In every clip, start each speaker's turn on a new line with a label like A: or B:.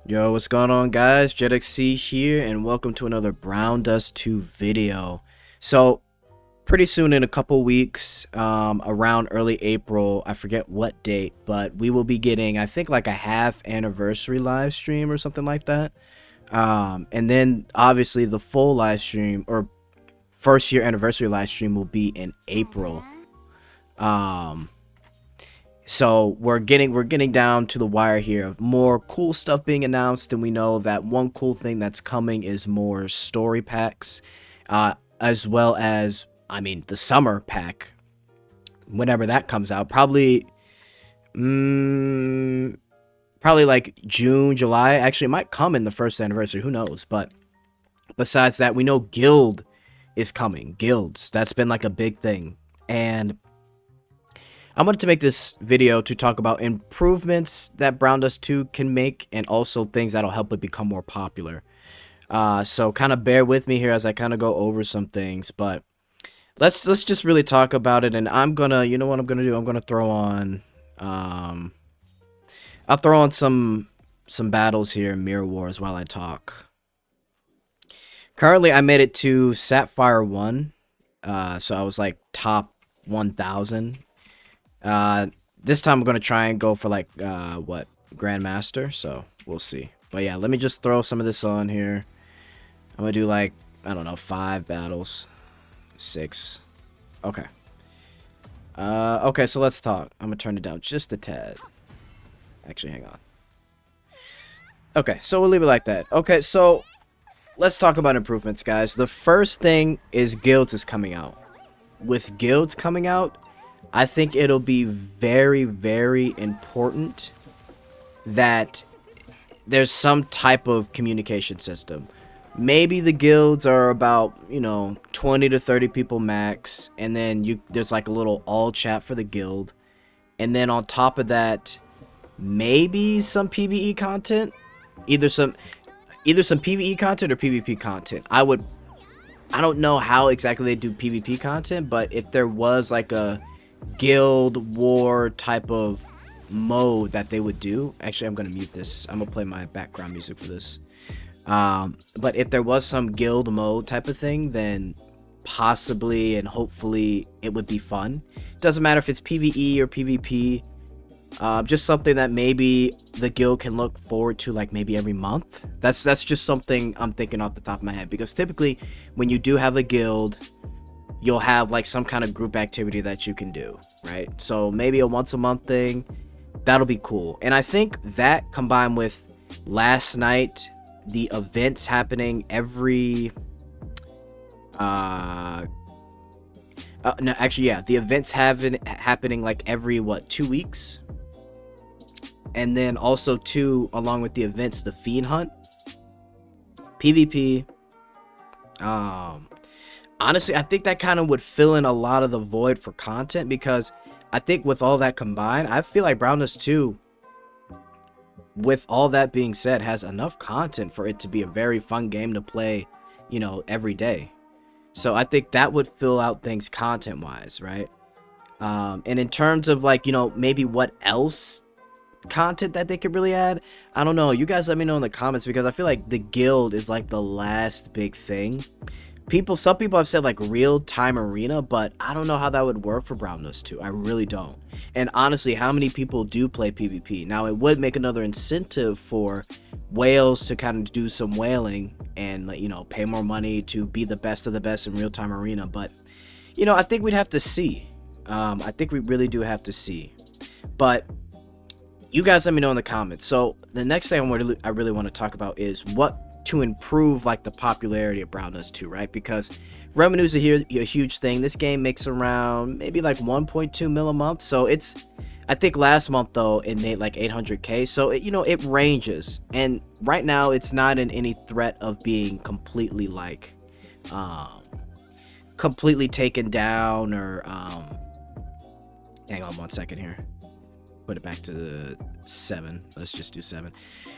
A: Yo, what's going on, guys? JetXC here, and welcome to another Brown Dust 2 video. So, pretty soon, in a couple weeks, around early April, I forget what date, but we will be getting, I think, like a half anniversary live stream or something like that. And then, obviously, the full live stream, or first year anniversary live stream, will be in April. So we're getting down to the wire here of more cool stuff being announced, and we know that one cool thing that's coming is more story packs, as well as, I mean, the summer pack, whenever that comes out, probably like June, July. Actually, it might come in the first anniversary, who knows. But besides that, we know Guild is coming. Guilds, that's been like a big thing, and I wanted to make this video to talk about improvements that Brown Dust 2 can make, and also things that'll help it become more popular. So kind of bear with me here as I kind of go over some things, but let's just really talk about it. And I'm gonna, you know what I'm gonna do? I'm gonna throw on, I'll throw on some battles here in Mirror Wars while I talk. Currently, I made it to Sapphire 1, so I was like top 1,000. This time I'm gonna try and go for like what, Grandmaster, so we'll see. But yeah, let me just throw some of this on here. I'm gonna do like, I don't know, 5 battles, 6. Okay. Okay, so let's talk. I'm gonna turn it down just a tad. Actually, hang on. Okay, so we'll leave it like that. Okay, so let's talk about improvements, guys. The first thing is Guilds is coming out. With Guilds coming out, I think it'll be very, very important that there's some type of communication system. Maybe the guilds are about, you know, 20 to 30 people max, and then there's like a little all chat for the guild. And then on top of that, maybe some PvE content, either some PvE content or PvP content. I don't know how exactly they do PvP content, but if there was like a guild war type of mode that they would do. Actually, I'm gonna mute this. I'm gonna play my background music for this. But if there was some guild mode type of thing, then possibly and hopefully it would be fun. Doesn't matter if it's PvE or PvP. Just something that maybe the guild can look forward to, like maybe every month. That's just something I'm thinking off the top of my head, because typically when you do have a guild, you'll have like some kind of group activity that you can do, right? So maybe a once a month thing, that'll be cool. And I think that, combined with last night, the events happening every no, actually, yeah, the events happening like every, what, 2 weeks, and then also too, along with the events, the Fiend Hunt, PvP. Honestly, I think that kind of would fill in a lot of the void for content, because I think with all that combined, I feel like Brown Dust 2, with all that being said, has enough content for it to be a very fun game to play, you know, every day. So I think that would fill out things content-wise, right? And in terms of, like, you know, maybe what else content that they could really add, I don't know. You guys let me know in the comments, because I feel like the guild is like the last big thing. Some people have said like real-time arena, but I don't know how that would work for Brown Dust 2. I really don't. And honestly, how many people do play PvP? Now, it would make another incentive for whales to kind of do some whaling and, you know, pay more money to be the best of the best in real-time arena. But, you know, I think we'd have to see. I think we really do have to see. But you guys let me know in the comments. So the next thing I really want to talk about is what to improve, like, the popularity of Brown Dust 2, right? Because revenues are here a huge thing. This game makes around maybe like 1.2 mil a month. So it's, I think last month though it made like 800K. So you know, it ranges, and right now it's not in any threat of being completely like completely taken down, or hang on one second here. Put it back to 7. Let's just do 7.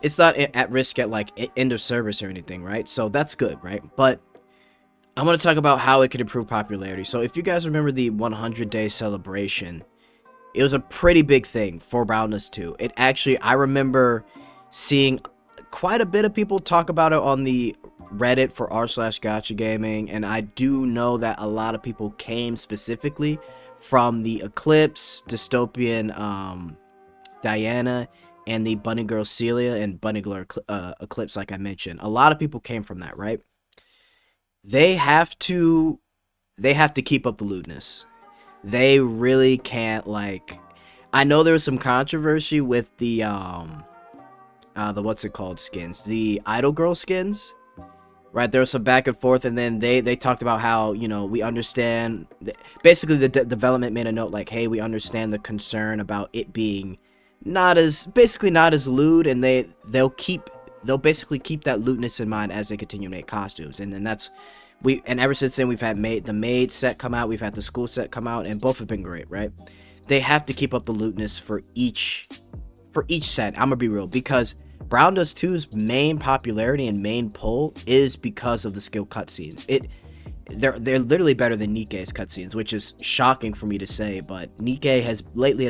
A: It's not at risk at like end of service or anything, right? So that's good, right? But I want to talk about how it could improve popularity. So if you guys remember the 100-day celebration, it was a pretty big thing for Brown Dust 2. It actually, I remember seeing quite a bit of people talk about it on the Reddit for r/gotcha gaming, and I do know that a lot of people came specifically from the Eclipse, Dystopian Diana, and the Bunny Girl Celia and Bunny Girl Eclipse, like I mentioned. A lot of people came from that, right? They have to keep up the lewdness. They really can't, like, I know there was some controversy with the what's it called skins, the Idol Girl skins, right? There was some back and forth, and then they talked about how, you know, we understand, basically the development made a note like, hey, we understand the concern about it being not as lewd, and they'll basically keep that lewdness in mind as they continue to make costumes. And then ever since then, we've had the maid set come out, we've had the school set come out, and both have been great, right? They have to keep up the lewdness for each set. I'm gonna be real, because browndust 2's main popularity and main pull is because of the skill cutscenes. They're literally better than Nikkei's cutscenes, which is shocking for me to say, but Nikkei has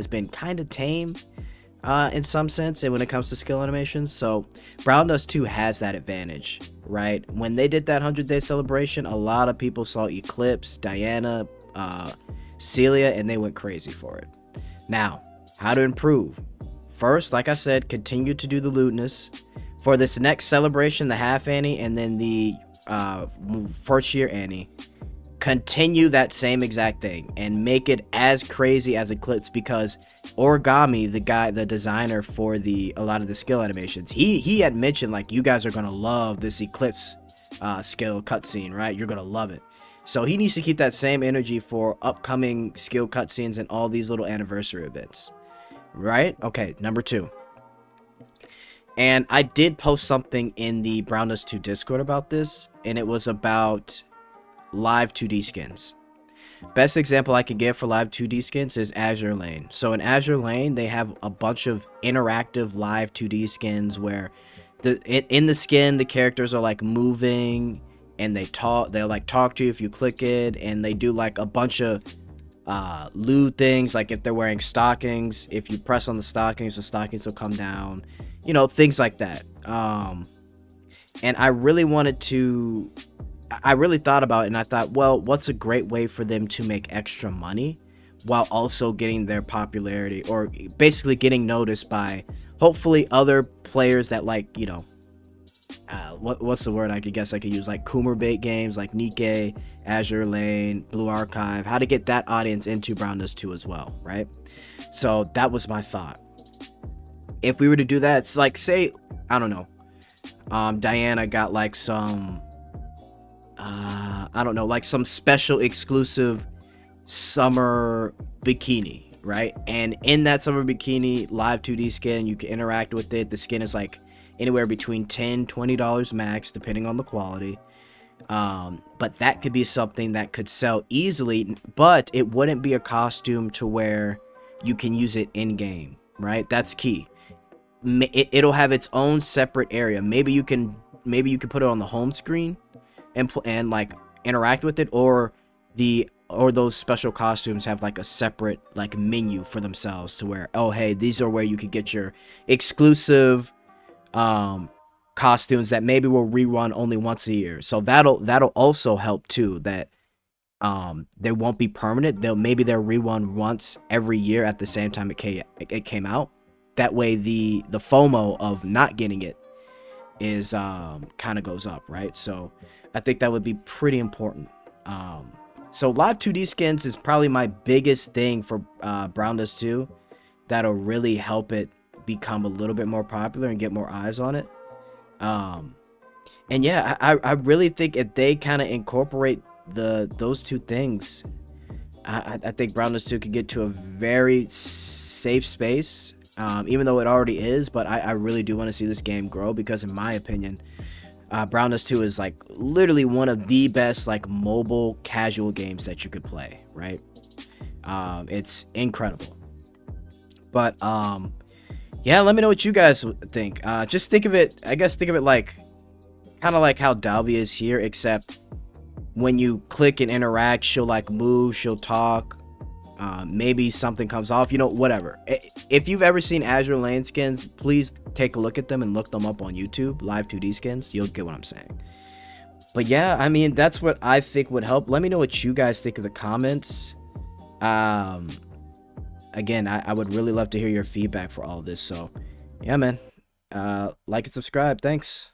A: been kind of tame in some sense, and when it comes to skill animations. So browndust 2 has that advantage, right? When they did that 100-day celebration, a lot of people saw Eclipse, Diana, Celia, and they went crazy for it. Now, how to improve? First, like I said, continue to do the lewdness. For this next celebration, the half Annie and then the first year Annie, continue that same exact thing and make it as crazy as Eclipse, because Origami, the designer for a lot of the skill animations, he had mentioned, like, you guys are gonna love this Eclipse skill cutscene, right? You're gonna love it. So he needs to keep that same energy for upcoming skill cutscenes and all these little anniversary events, right? Okay, number 2. And I did post something in the browndust 2 Discord about this, and it was about live 2D skins. Best example I can give for live 2D skins is Azure Lane. So in Azure Lane, they have a bunch of interactive live 2D skins where in the skin, the characters are like moving, and they'll like talk to you if you click it, and they do like a bunch of lewd things, like if they're wearing stockings, if you press on the stockings will come down, you know, things like that. And I really thought about it, and I thought, well, what's a great way for them to make extra money while also getting their popularity, or basically getting noticed by hopefully other players that, like, you know, what's the word I could use, like Coomer bait games like Nikkei, Azure Lane, Blue Archive, how to get that audience into browndust 2 as well, right? So that was my thought. If we were to do that, it's like, say, I don't know, Diana got like some I don't know, like some special exclusive summer bikini, right? And in that summer bikini live 2D skin, you can interact with it. The skin is like anywhere between $10-$20 max, depending on the quality. But that could be something that could sell easily, but it wouldn't be a costume to where you can use it in game, right? That's key. It'll have its own separate area. Maybe you can put it on the home screen and like interact with it, or those special costumes have like a separate like menu for themselves to where, oh hey, these are where you could get your exclusive costumes that maybe will rerun only once a year. So that'll also help too, that they won't be permanent. They'll rerun once every year at the same time it came out. That way the FOMO of not getting it is kind of goes up, right? So I think that would be pretty important. So live 2D skins is probably my biggest thing for browndust 2 that'll really help it become a little bit more popular and get more eyes on it. And yeah, I really think if they kind of incorporate those two things, I think browndust 2 could get to a very safe space, even though it already is. But I really do want to see this game grow, because in my opinion, browndust 2 is like literally one of the best like mobile casual games that you could play, right? It's incredible. But yeah, let me know what you guys think. Just think of it like kind of like how Dalvia is here, except when you click and interact, she'll like move, she'll talk, maybe something comes off, you know, whatever. If you've ever seen Azure Lane skins, please take a look at them and look them up on YouTube, live 2D skins, you'll get what I'm saying. But yeah, I mean, that's what I think would help. Let me know what you guys think in the comments. Again, I would really love to hear your feedback for all of this. So yeah, man, like and subscribe. Thanks.